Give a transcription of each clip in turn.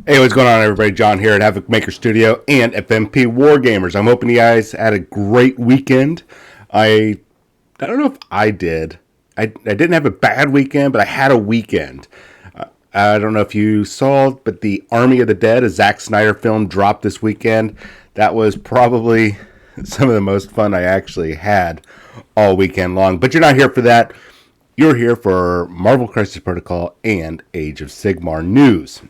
Hey, what's going on, everybody? John here at Havoc Maker Studio and FNP Wargamers. I'm hoping you guys had a great weekend. I don't know if I did. I didn't have a bad weekend, but I had a weekend. I don't know if you saw, but the Army of the Dead, a Zack Snyder film, dropped this weekend. That was probably some of the most fun I actually had all weekend long. But you're not here for that. You're here for Marvel Crisis Protocol and Age of Sigmar news.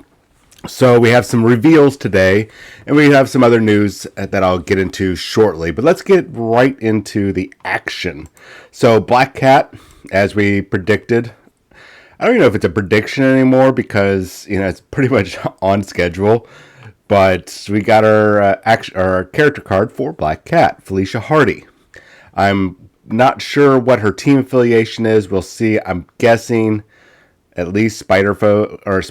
So we have some reveals today, and we have some other news that I'll get into shortly. But let's get right into the action. So Black Cat, as we predicted, I don't even know if it's a prediction anymore because it's pretty much on schedule. But we got our character card for Black Cat, Felicia Hardy. I'm not sure what her team affiliation is. We'll see. I'm guessing at least Spider-Man or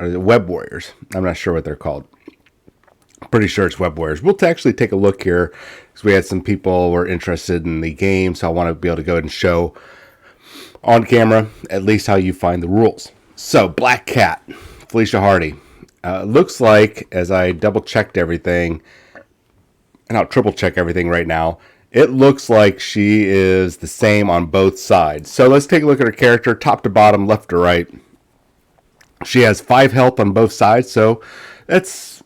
the Web Warriors. I'm not sure what they're called. Pretty sure it's Web Warriors. We'll actually take a look here because we had some people who were interested in the game, so I want to be able to go ahead and show on camera at least how you find the rules. So Black Cat, Felicia Hardy. Looks like, as I double checked everything, and I'll triple check everything right now, it looks like she is the same on both sides. So let's take a look at her character, top to bottom, left to right. She has 5 health on both sides, so that's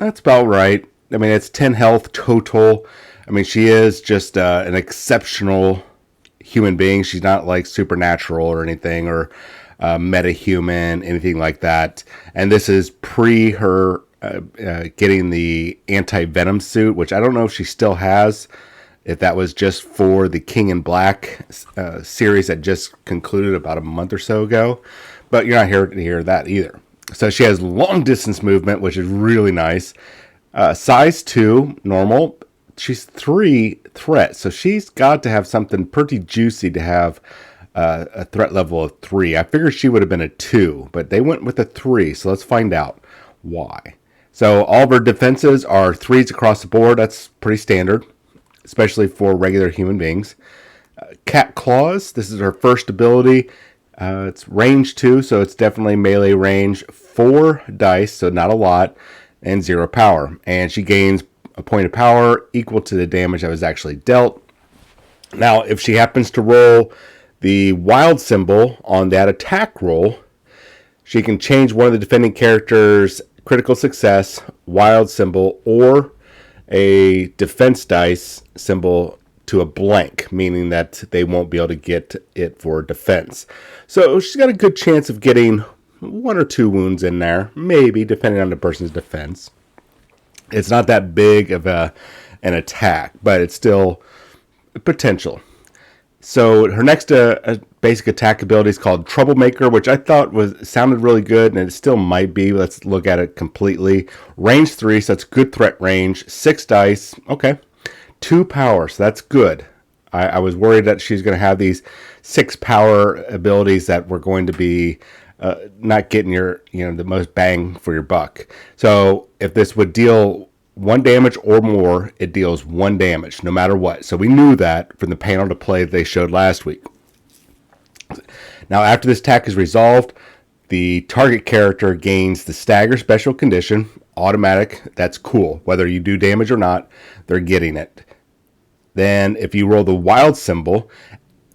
about right. I mean, it's 10 health total. I mean, she is just an exceptional human being. She's not like supernatural or anything, or meta-human, anything like that. And this is pre her getting the anti-venom suit, which I don't know if she still has. If that was just for the King in Black series that just concluded about a month or so ago. But you're not here to hear that either. So she has long distance movement, which is really nice. Size 2, normal. She's 3 threat. So she's got to have something pretty juicy to have a threat level of 3. I figured she would have been a 2, but they went with a 3. So let's find out why. So all of her defenses are 3s across the board. That's pretty standard, especially for regular human beings. Cat Claws, this is her first ability. It's range 2, so it's definitely melee range. 4 dice, so not a lot, and 0 power. And she gains a point of power equal to the damage that was actually dealt. Now, if she happens to roll the wild symbol on that attack roll, she can change one of the defending characters' critical success, wild symbol, or a defense dice symbol to a blank, meaning that they won't be able to get it for defense. So she's got a good chance of getting 1 or 2 wounds in there, maybe, depending on the person's defense. It's not that big of an attack, but it's still potential. So her next basic attack ability is called Troublemaker, which I thought sounded really good, and it still might be. Let's look at it completely. Range 3, so that's good threat range. 6 dice, okay. 2 power, so that's good. I was worried that she's going to have these 6 power abilities that were going to be not getting the most bang for your buck. So if this would deal 1 damage or more, it deals 1 damage, no matter what. So we knew that from the panel to play they showed last week. Now, after this attack is resolved, the target character gains the stagger special condition, automatic. That's cool. Whether you do damage or not, they're getting it. Then, if you roll the wild symbol,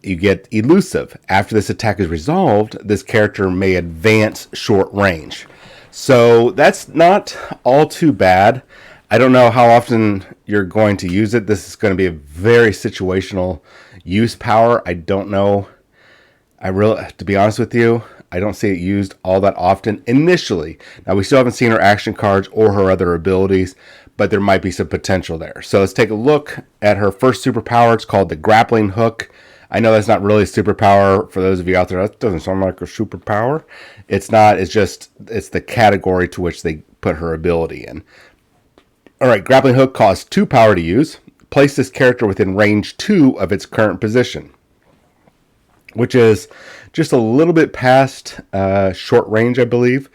you get elusive. After this attack is resolved, this character may advance short range. So that's not all too bad. I don't know how often you're going to use it. This is going to be a very situational use power. I don't know. To be honest with you, I don't see it used all that often initially. Now, we still haven't seen her action cards or her other abilities, but there might be some potential there. So let's take a look at her first superpower. It's called the grappling hook. I know that's not really a superpower for those of you out there. That doesn't sound like a superpower. It's not. It's the category to which they put her ability in. All right, grappling hook costs 2 power to use. Place this character within range 2 of its current position, which is just a little bit past short range, I believe.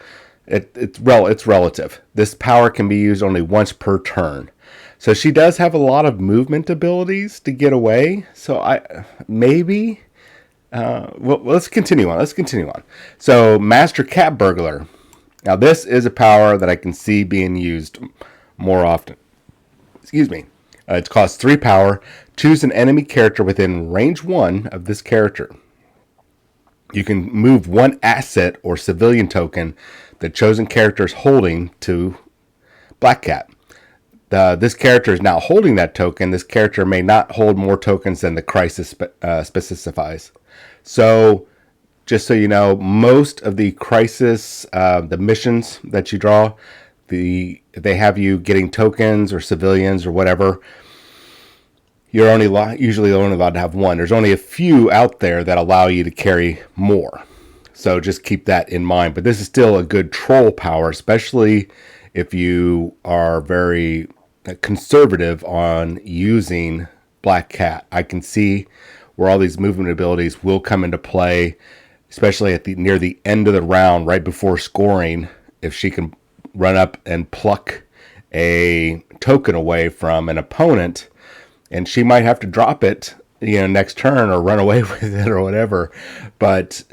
It's relative. This power can be used only once per turn. So she does have a lot of movement abilities to get away. So maybe Well, let's continue on. So, Master Cat Burglar. Now, this is a power that I can see being used more often. Excuse me. It costs 3 power. Choose an enemy character within range 1 of this character. You can move 1 asset or civilian token the chosen character is holding to Black Cat. This character is now holding that token. This character may not hold more tokens than the crisis specifies. So, just so you know, most of the crisis, the missions that you draw, they have you getting tokens or civilians or whatever. You're usually only allowed to have 1. There's only a few out there that allow you to carry more. So just keep that in mind. But this is still a good troll power, especially if you are very conservative on using Black Cat. I can see where all these movement abilities will come into play, especially at near the end of the round, right before scoring. If she can run up and pluck a token away from an opponent, and she might have to drop it, next turn or run away with it or whatever. But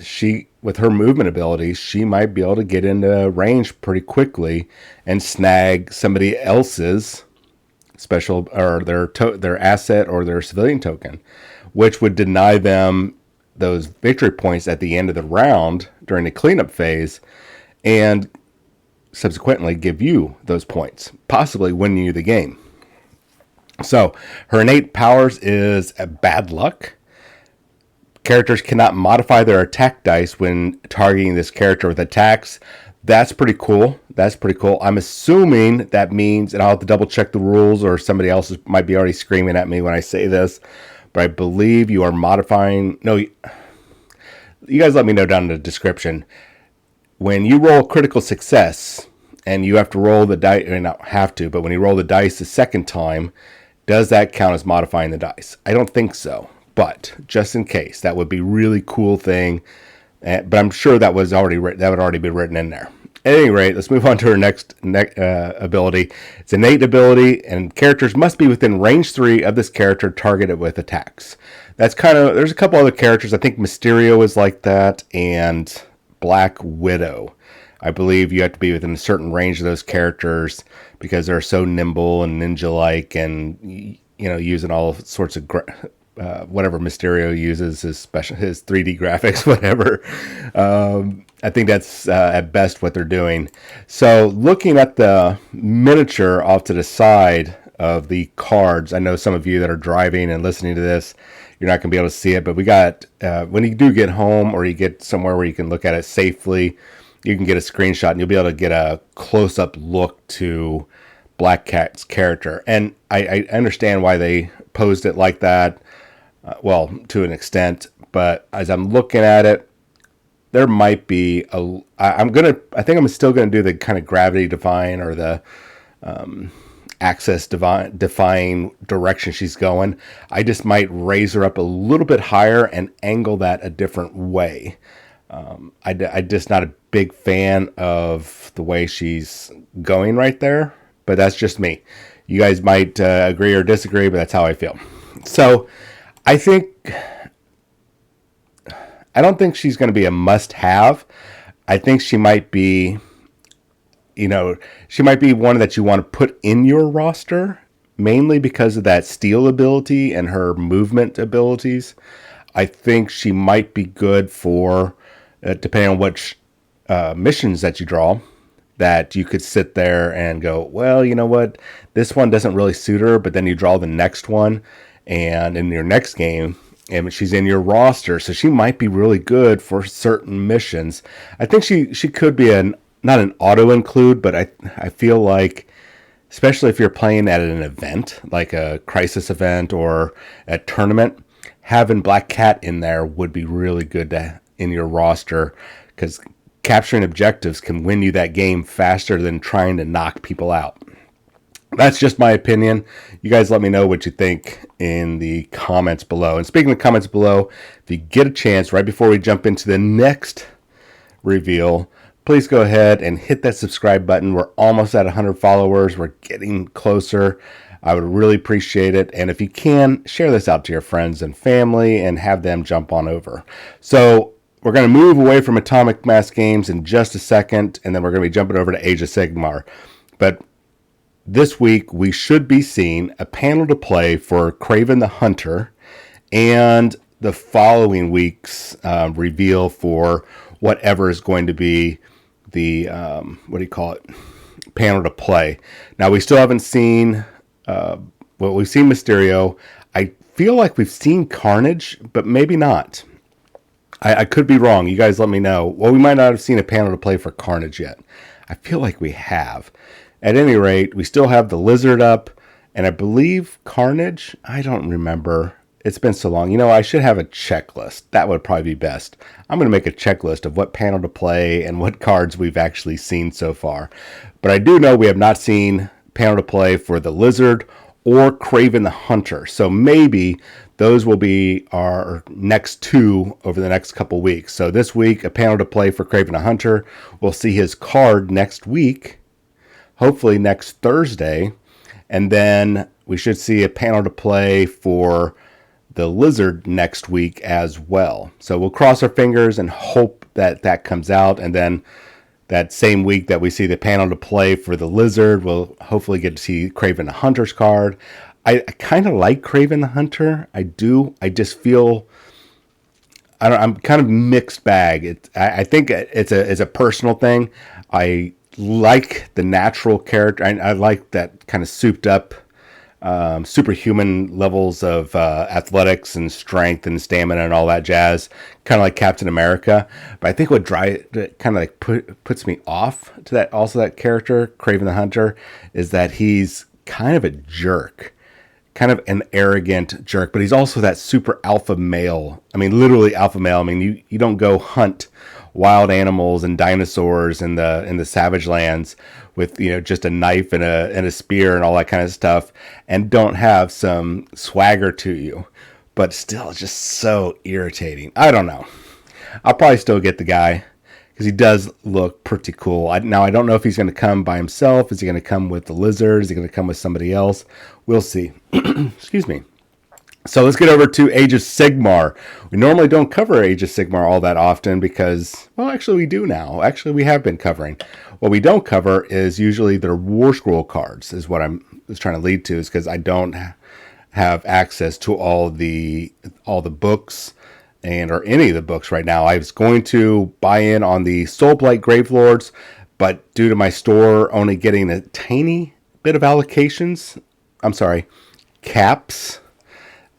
with her movement abilities, she might be able to get into range pretty quickly and snag somebody else's special or their asset or their civilian token, which would deny them those victory points at the end of the round during the cleanup phase, and subsequently give you those points, possibly winning you the game. So, her innate powers is a bad luck. Characters cannot modify their attack dice when targeting this character with attacks. That's pretty cool. I'm assuming that means, and I'll have to double check the rules, or somebody else might be already screaming at me when I say this, but I believe you are modifying. No, you guys let me know down in the description. When you roll critical success, and you have to roll the dice, or not have to, but when you roll the dice the second time, does that count as modifying the dice? I don't think so, but just in case, that would be a really cool thing. But I'm sure that would already be written in there. At any rate, let's move on to her next ability. It's an innate ability, and characters must be within range 3 of this character targeted with attacks. There's a couple other characters. I think Mysterio is like that, and Black Widow. I believe you have to be within a certain range of those characters because they're so nimble and ninja-like, and using all sorts of whatever Mysterio uses, his 3D graphics, whatever. I think that's at best what they're doing. So looking at the miniature off to the side of the cards, I know some of you that are driving and listening to this, you're not going to be able to see it, but we got, when you do get home or you get somewhere where you can look at it safely, you can get a screenshot and you'll be able to get a close-up look to Black Cat's character. And I understand why they posed it like that, to an extent, but as I'm looking at it, there might be I think I'm still going to do the kind of gravity defying or the access defying direction she's going. I just might raise her up a little bit higher and angle that a different way. I'm just not a big fan of the way she's going right there, but that's just me. You guys might agree or disagree, but that's how I feel. So I don't think she's going to be a must-have. I think she might be, she might be one that you want to put in your roster, mainly because of that steal ability and her movement abilities. I think she might be good for, depending on which missions that you draw, that you could sit there and go, well, you know what, this one doesn't really suit her, but then you draw the next one, and in your next game, and she's in your roster, so she might be really good for certain missions. I think she could be not an auto include, but I feel like, especially if you're playing at an event, like a crisis event or a tournament, having Black Cat in there would be really good in your roster, because capturing objectives can win you that game faster than trying to knock people out. That's just my opinion. You guys let me know what you think in the comments below. And speaking of comments below, if you get a chance, right before we jump into the next reveal, please go ahead and hit that subscribe button. We're almost at 100 followers. We're getting closer. I would really appreciate it. And if you can, share this out to your friends and family and have them jump on over. So we're going to move away from Atomic Mass Games in just a second, and then we're going to be jumping over to Age of Sigmar. But this week, we should be seeing a panel to play for Kraven the Hunter, and the following week's reveal for whatever is going to be the, panel to play. Now, we still haven't seen, we've seen Mysterio. I feel like we've seen Carnage, but maybe not. I could be wrong. You guys let me know. Well, we might not have seen a panel to play for Carnage yet. I feel like we have. At any rate, we still have the Lizard up, and I believe Carnage. I don't remember. It's been so long. I should have a checklist. That would probably be best. I'm going to make a checklist of what panel to play and what cards we've actually seen so far. But I do know we have not seen panel to play for the Lizard or Kraven the Hunter. So maybe those will be our next two over the next couple weeks. So this week, a panel to play for Kraven the Hunter. We'll see his card next week, hopefully next Thursday. And then we should see a panel to play for the Lizard next week as well. So we'll cross our fingers and hope that that comes out. And then that same week that we see the panel to play for the Lizard, we'll hopefully get to see Kraven the Hunter's card. I kind of like Kraven the Hunter. I do. I just feel I'm kind of mixed bag. I think it's a personal thing. I like the natural character. I like that kind of souped up superhuman levels of athletics and strength and stamina and all that jazz, kind of like Captain America. But I think what puts me off to that character, Kraven the Hunter, is that he's kind of a jerk, kind of an arrogant jerk, but he's also that super alpha male. I mean, literally alpha male. I mean, you don't go hunt wild animals and dinosaurs in the savage lands with just a knife and a spear and all that kind of stuff, and don't have some swagger to you, but still just so irritating. I don't know. I'll probably still get the guy because he does look pretty cool. Now I don't know if he's going to come by himself. Is he going to come with the Lizard? Is he going to come with somebody else? We'll see. Excuse me. So let's get over to Age of Sigmar. We normally don't cover Age of Sigmar all that often because, well, actually we do now. Actually, we have been covering. What we don't cover is usually their War Scroll cards, is what I'm trying to lead to, is because I don't have access to all the books or any of the books right now. I was going to buy in on the Soulblight Gravelords, but due to my store only getting a tiny bit of caps,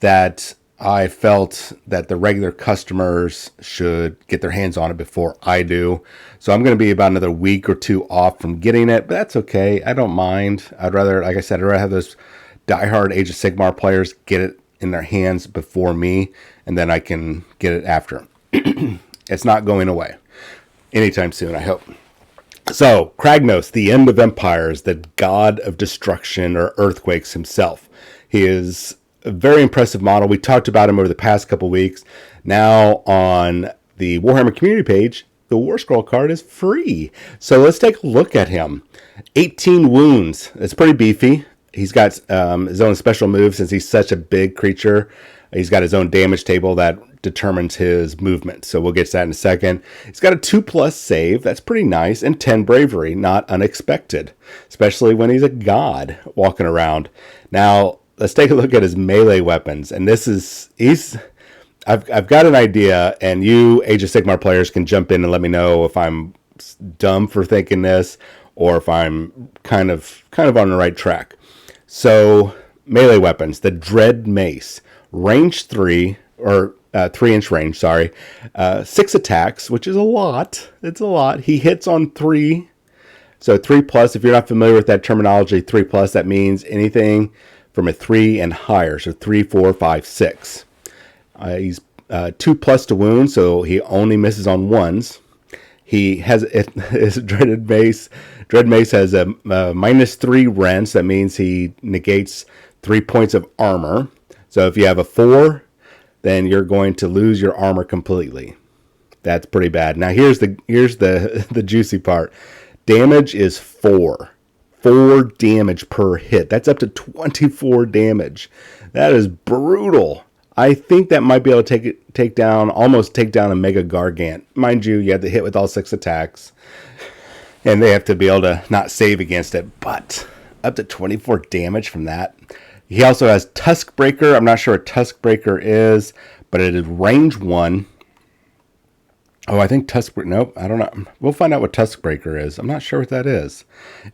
that I felt that the regular customers should get their hands on it before I do. So I'm going to be about another week or two off from getting it, but that's okay. I don't mind. I'd rather have those diehard Age of Sigmar players get it in their hands before me, and then I can get it after. It's not going away anytime soon, I hope. So, Kragnos, the End of Empires, the god of destruction or earthquakes himself. He is a very impressive model. We talked about him over the past couple weeks. Now on the Warhammer community page, the War Scroll card is free. So let's take a look at him. 18 wounds. It's pretty beefy. He's got his own special move since he's such a big creature. He's got his own damage table that determines his movement. So we'll get to that in a second. He's got a 2+ save. That's pretty nice. And 10 bravery. Not unexpected. Especially when he's a god walking around. Now, let's take a look at his melee weapons. And I've got an idea, and you Age of Sigmar players can jump in and let me know if I'm dumb for thinking this or if I'm kind of on the right track. So, melee weapons, the Dread Mace, range 3, or 3-inch range, 6 attacks, which is a lot. It's a lot. He hits on 3. So 3+, if you're not familiar with that terminology, 3+, that means anything from a 3 and higher. So 3, 4, 5, 6. He's 2+ to wound, so he only misses on 1s. He has his Dread Mace has a -3 rents. That means he negates 3 points of armor. So if you have a 4, then you're going to lose your armor completely. That's pretty bad. Now here's the juicy part. Damage is 4. 24 damage per hit. That's up to 24 damage. That is brutal. I think that might be able to almost take down a Mega Gargant. Mind you, you have to hit with all 6 attacks, and they have to be able to not save against it. But up to 24 damage from that. He also has Tuskbreaker. I'm not sure what Tuskbreaker is, but it is range 1. Oh, I think Tuskbreaker. Nope, I don't know. We'll find out what Tuskbreaker is. I'm not sure what that is.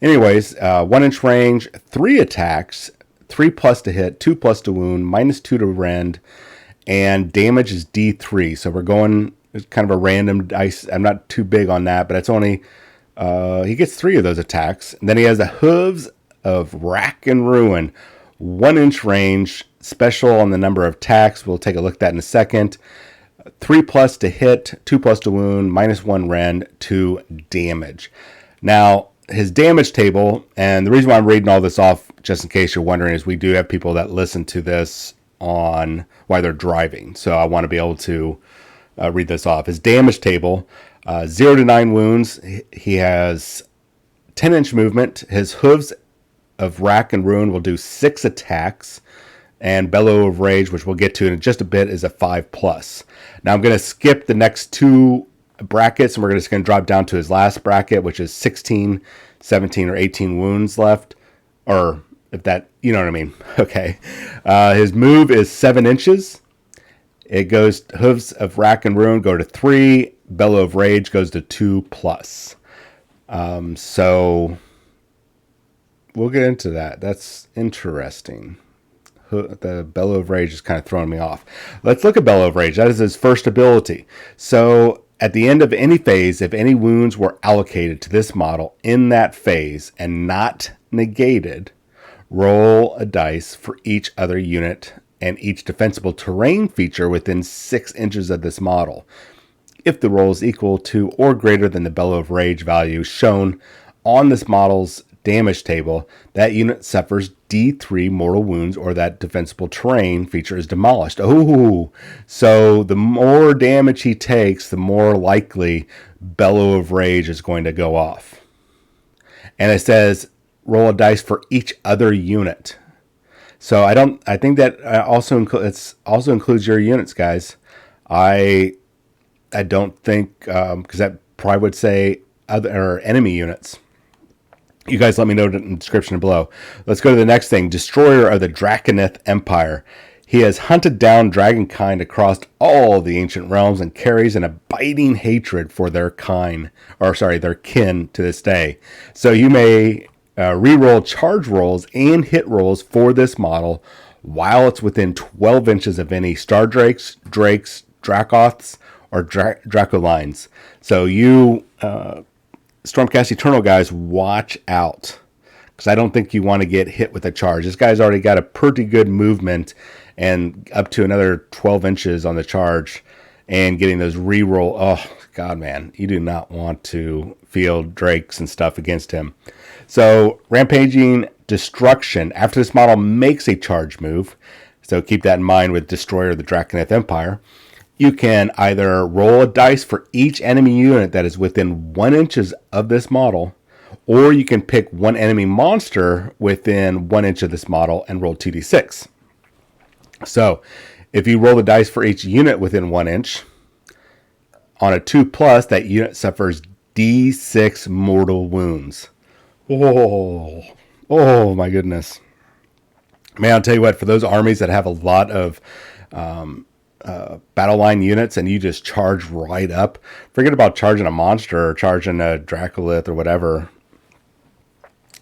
Anyways, 1 inch range, 3 attacks, 3+ to hit, 2+ to wound, -2 to rend, and damage is D3. So we're going, it's kind of a random dice. I'm not too big on that, but it's only, he gets 3 of those attacks. And then he has the Hooves of Rack and Ruin, 1 inch range, special on the number of attacks. We'll take a look at that in a second. 3+ to hit, 2+ to wound, -1 rend, 2 damage. Now, his damage table, and the reason why I'm reading all this off, just in case you're wondering, is we do have people that listen to this on while they're driving. So I want to be able to read this off. His damage table, 0 to 9 wounds. He has 10-inch movement. His Hooves of Rack and Ruin will do 6 attacks. And Bellow of Rage, which we'll get to in just a bit, is a 5+. Now I'm going to skip the next 2 brackets, and we're just going to drop down to his last bracket, which is 16, 17, or 18 wounds left. Or if that, you know what I mean. Okay. His move is 7 inches. It goes, Hooves of Rack and Ruin go to 3. Bellow of Rage goes to 2+. So we'll get into that. That's interesting. The Bellow of Rage is kind of throwing me off. Let's look at Bellow of Rage. That is his first ability. So at the end of any phase, if any wounds were allocated to this model in that phase and not negated, roll a dice for each other unit and each defensible terrain feature within 6 inches of this model. If the roll is equal to or greater than the Bellow of Rage value shown on this model's damage table, that unit suffers D3 mortal wounds, or that defensible terrain feature is demolished. Oh, so the more damage he takes, the more likely Bellow of Rage is going to go off. And it says roll a dice for each other unit. So I think that also includes your units, guys. I don't think, because that probably would say other or enemy units. You guys let me know in the description below. Let's go to the next thing. Destroyer of the Draconith Empire. He has hunted down dragonkind across all the ancient realms and carries an abiding hatred for their kin to this day. So you may reroll charge rolls and hit rolls for this model while it's within 12 inches of any Star Drakes, Dracoths, or Dracolines. So you Stormcast Eternal guys, watch out, because I don't think you want to get hit with a charge. This guy's already got a pretty good movement and up to another 12 inches on the charge, and getting those reroll. Oh god, man, you do not want to field drakes and stuff against him. So Rampaging Destruction. After this model makes a charge move, so keep that in mind with Destroyer of the Draconith Empire, you can either roll a dice for each enemy unit that is within 1 inch of this model, or you can pick one enemy monster within 1 inch of this model and roll 2d6. So if you roll the dice for each unit within 1 inch, on a 2+, that unit suffers d6 mortal wounds. Oh my goodness. Man, I'll tell you what, for those armies that have a lot of battle line units and you just charge right up, forget about charging a monster or charging a Dracolith or whatever.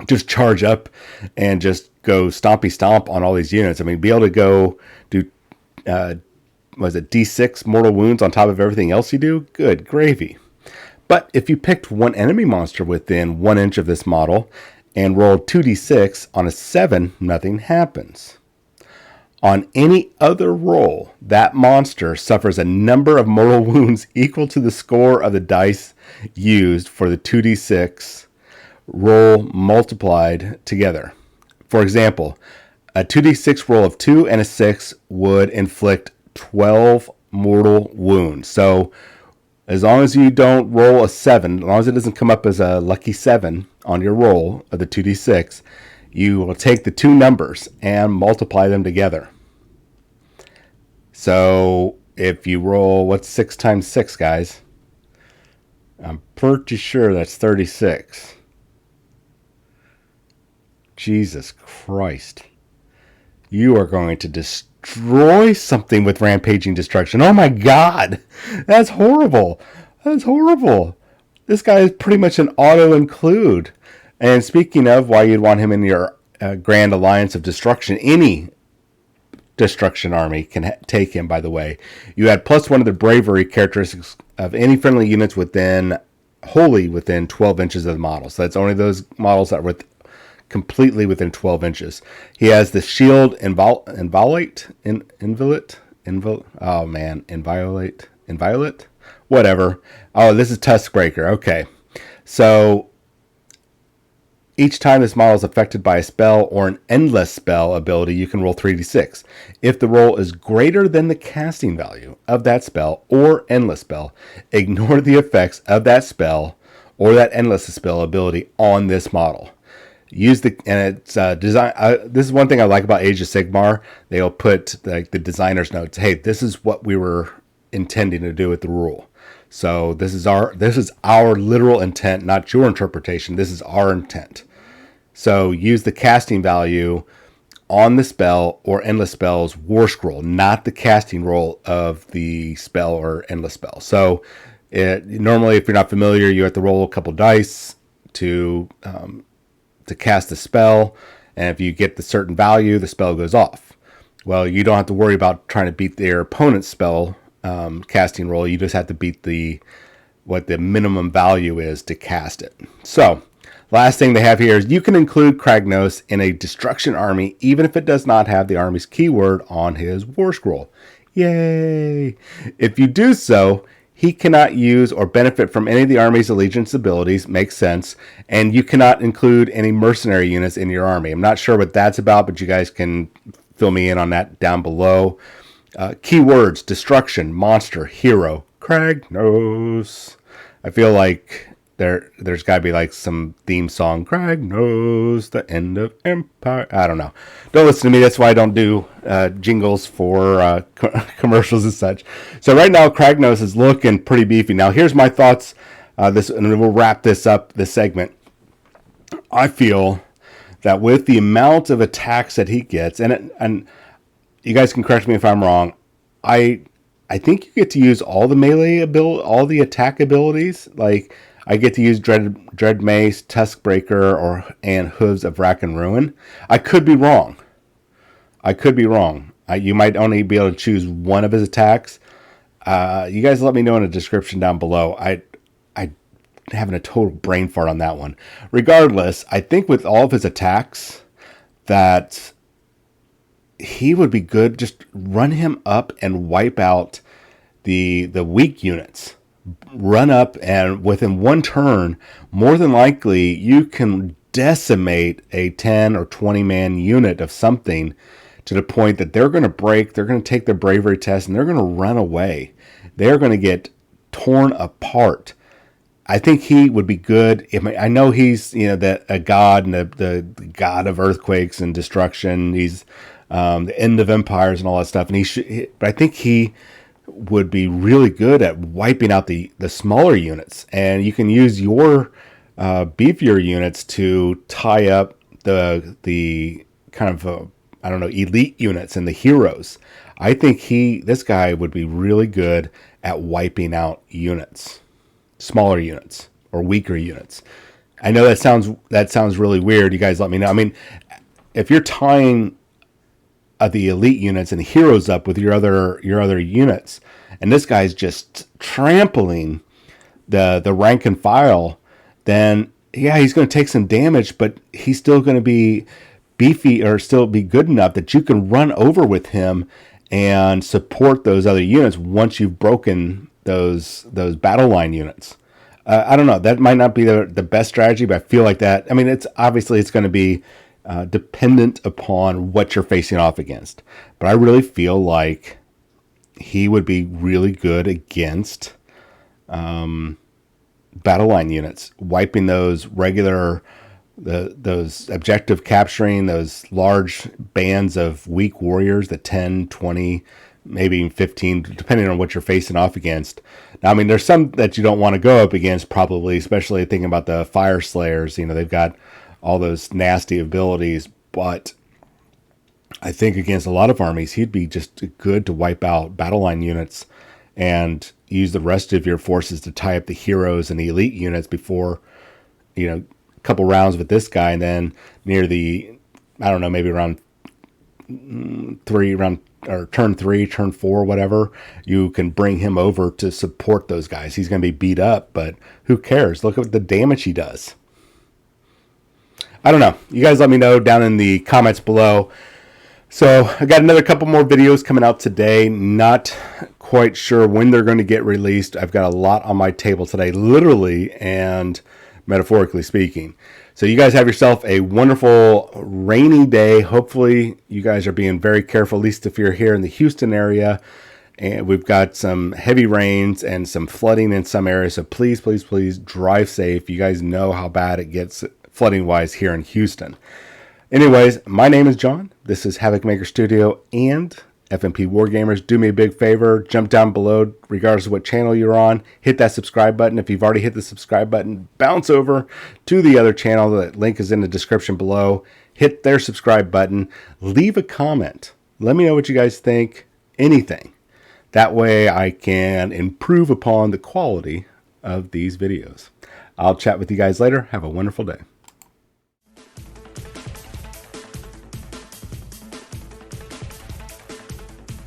Just charge up and just go stompy stomp on all these units. I mean, be able to go do D6 mortal wounds on top of everything else you do? Good gravy. But if you picked one enemy monster within 1 inch of this model and rolled 2d6 on a 7, nothing happens. On any other roll, that monster suffers a number of mortal wounds equal to the score of the dice used for the 2d6 roll multiplied together. For example, a 2d6 roll of 2 and a 6 would inflict 12 mortal wounds. So As long as you don't roll a 7, as long as it doesn't come up as a lucky 7 on your roll of the 2d6, you will take the two numbers and multiply them together. So if you roll, what's 6 times 6, guys? I'm pretty sure that's 36. Jesus Christ. You are going to destroy something with rampaging destruction. Oh my God. That's horrible. That's horrible. This guy is pretty much an auto include. And speaking of why you'd want him in your Grand Alliance of Destruction, any destruction army can take him, by the way. You add +1 of the bravery characteristics of any friendly units wholly within 12 inches of the model. So that's only those models that were completely within 12 inches. He has the shield inviolate, whatever. Oh, this is Tuskbreaker. Okay. So each time this model is affected by a spell or an endless spell ability, you can roll 3d6. If the roll is greater than the casting value of that spell or endless spell, ignore the effects of that spell or that endless spell ability on this model. Use the, and it's design. This is one thing I like about Age of Sigmar. They'll put the designer's notes. Hey, this is what we were intending to do with the rule. So this is our literal intent, not your interpretation. This is our intent. So use the casting value on the spell or endless spell's war scroll, not the casting roll of the spell or endless spell. So normally, if you're not familiar, you have to roll a couple dice to cast a spell, and if you get the certain value, the spell goes off. Well, you don't have to worry about trying to beat their opponent's spell casting roll. You just have to beat what the minimum value is to cast it. So, last thing they have here is you can include Kragnos in a destruction army, even if it does not have the army's keyword on his war scroll. Yay! If you do so, he cannot use or benefit from any of the army's allegiance abilities. Makes sense. And you cannot include any mercenary units in your army. I'm not sure what that's about, but you guys can fill me in on that down below. Keywords: destruction, monster, hero, Kragnos. I feel like there's got to be like some theme song. Kragnos, the end of empire. I don't know. Don't listen to me. That's why I don't do jingles for commercials and such. So right now, Kragnos is looking pretty beefy. Now, here's my thoughts. And we'll wrap this segment. I feel that with the amount of attacks that he gets, and you guys can correct me if I'm wrong, I think you get to use all the melee all the attack abilities. Like, I get to use Dread Mace, Tuskbreaker, and Hooves of Rack and Ruin. I could be wrong. You might only be able to choose one of his attacks. You guys let me know in the description down below. I having a total brain fart on that one. Regardless, I think with all of his attacks that he would be good. Just run him up and wipe out the weak units. Run up, and within one turn, more than likely, you can decimate a 10 or 20 man unit of something to the point that they're going to break, they're going to take their bravery test, and they're going to run away. They're going to get torn apart. I think he would be good. I know he's a god and the god of earthquakes and destruction. He's the end of empires and all that stuff. But I think he would be really good at wiping out the smaller units, and you can use your beefier units to tie up the kind of elite units and the heroes. I think this guy would be really good at wiping out units, smaller units or weaker units. I know that sounds really weird. You guys let me know. I mean, if you're tying the elite units and heroes up with your other units, and this guy's just trampling the rank and file, then yeah, he's going to take some damage, but he's still going to be beefy or still be good enough that you can run over with him and support those other units once you've broken those battle line units. I don't know. That might not be the best strategy, but I feel like that. I mean, it's going to be dependent upon what you're facing off against. But I really feel like he would be really good against battle line units, wiping those regular, those objective capturing, those large bands of weak warriors, the 10, 20, maybe even 15, depending on what you're facing off against. Now, I mean, there's some that you don't want to go up against probably, especially thinking about the Fire Slayers. You know, they've got all those nasty abilities, but I think against a lot of armies, he'd be just good to wipe out battle line units and use the rest of your forces to tie up the heroes and the elite units before, you know, a couple rounds with this guy. And then near the, I don't know, maybe around turn 3, turn 4, whatever, you can bring him over to support those guys. He's going to be beat up, but who cares? Look at the damage he does. I don't know. You guys let me know down in the comments below. So I got another couple more videos coming out today. Not quite sure when they're going to get released. I've got a lot on my table today, literally and metaphorically speaking. So you guys have yourself a wonderful rainy day. Hopefully you guys are being very careful, at least if you're here in the Houston area. And we've got some heavy rains and some flooding in some areas. So please, please, please drive safe. You guys know how bad it gets flooding wise here in Houston. Anyways, my name is John. This is Havoc Maker Studio and FNP Wargamers. Do me a big favor, jump down below, regardless of what channel you're on. Hit that subscribe button. If you've already hit the subscribe button, bounce over to the other channel. That link is in the description below. Hit their subscribe button. Leave a comment. Let me know what you guys think. Anything. That way I can improve upon the quality of these videos. I'll chat with you guys later. Have a wonderful day.